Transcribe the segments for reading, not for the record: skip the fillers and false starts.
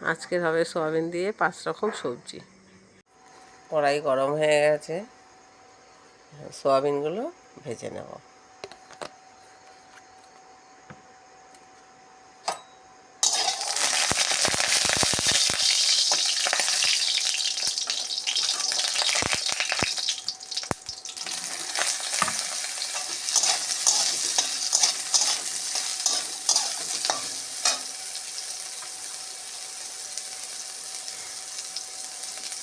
আজকের হবে সোয়াবিন দিয়ে 5 রকম সবজি। কড়াই গরম হয়ে গেছে, সোয়াবিনগুলো ভেজে নেব।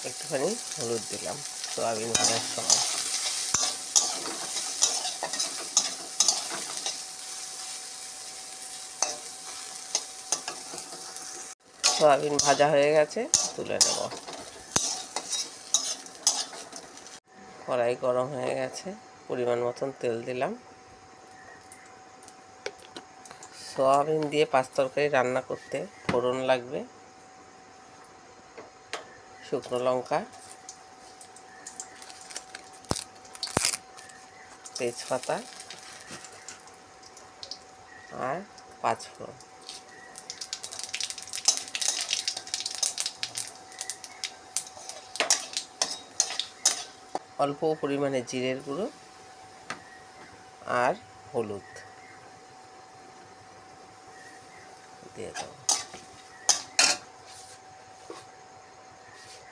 একটুখানি হলুদ দিলাম সোয়াবিন ভাজার সময়। সোয়াবিন ভাজা হয়ে গেছে, তুলে নেব। কড়াই গরম হয়ে গেছে, পরিমাণ মতন তেল দিলাম। সোয়াবিন দিয়ে 5 তরকারি রান্না করতে ফোড়ন লাগবে, শুকনো লঙ্কা, তেজপাতা আর 5 ফোড়ন। অল্প পরিমাণে জিরের গুঁড়ো আর হলুদ দিয়ে দেবো।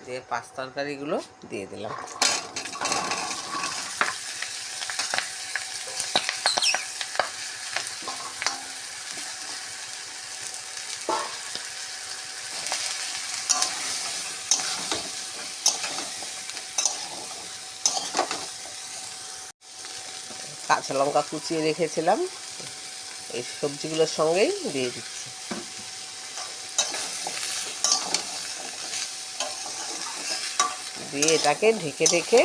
দিয়ে 5 তরকারিগুলো দিয়ে দিলাম। কাঁচা লঙ্কা কুচিয়ে রেখেছিলাম, এই সবজিগুলোর সঙ্গেই দিয়ে দিচ্ছি। দিয়ে এটাকে ঢেকে ঢেকে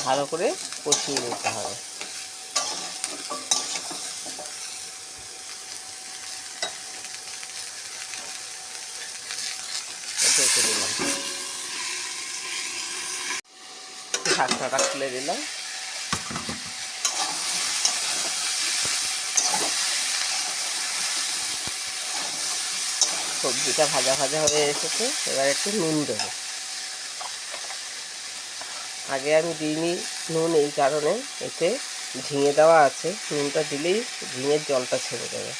ভালো করে কষিয়ে নিতে হবে। ঢেকে দিলাম, ঢাকনাটা খুলে দিলাম। সবজিটা ভাজা ভাজা হয়ে এসেছে, এবার একটু নুন দেবো। আগে আমি দিইনি নুন, এই কারণে এতে ঝিঙে দেওয়া আছে, নুনটা দিলেই ঝিঙের জলটা ছেড়ে দেবে।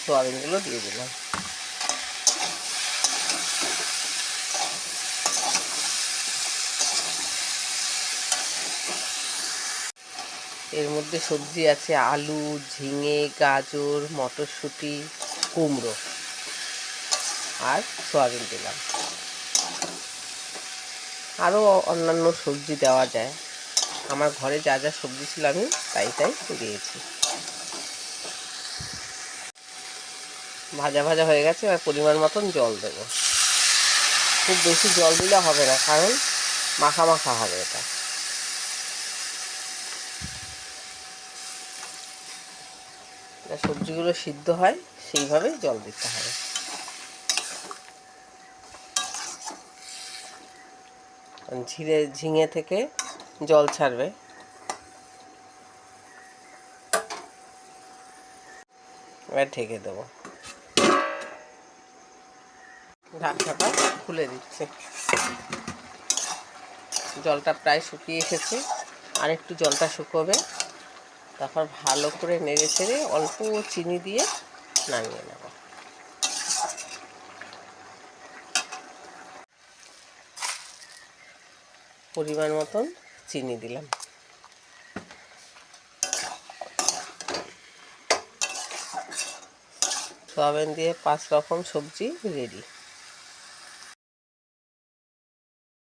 সোয়াবিনগুলো দিয়ে দিলাম। এর মধ্যে সবজি আছে আলু, ঝিঙে, গাজর, মটরশুঁটি, কুমড়ো আর সোয়াবিন দিলাম। আরও অন্যান্য সবজি দেওয়া যায়, আমার ঘরে যা যা সবজি ছিল আমি তাই দিয়েছি। ভাজা ভাজা হয়ে গেছে, এবার পরিমাণ মতন জল দেবো। খুব বেশি জল দিলে হবে না, কারণ মাখা মাখা হবে এটা। সবজিগুলো সিদ্ধ হয় সেইভাবে জল দিতে হবে। ঝিঙে থেকে জল ছাড়বে। এবার ঢেকে দেবো। ঢাকনাটা খুলে দিচ্ছে। জলটা প্রায় শুকিয়ে এসেছে, আর একটু জলটা শুকোবে, তারপর ভালো করে নেড়ে চেড়ে অল্প চিনি দিয়ে নামিয়ে নেব। পরিমাণ মতন চিনি দিলাম। সোয়াবিন দিয়ে 5 রকম সবজি রেডি।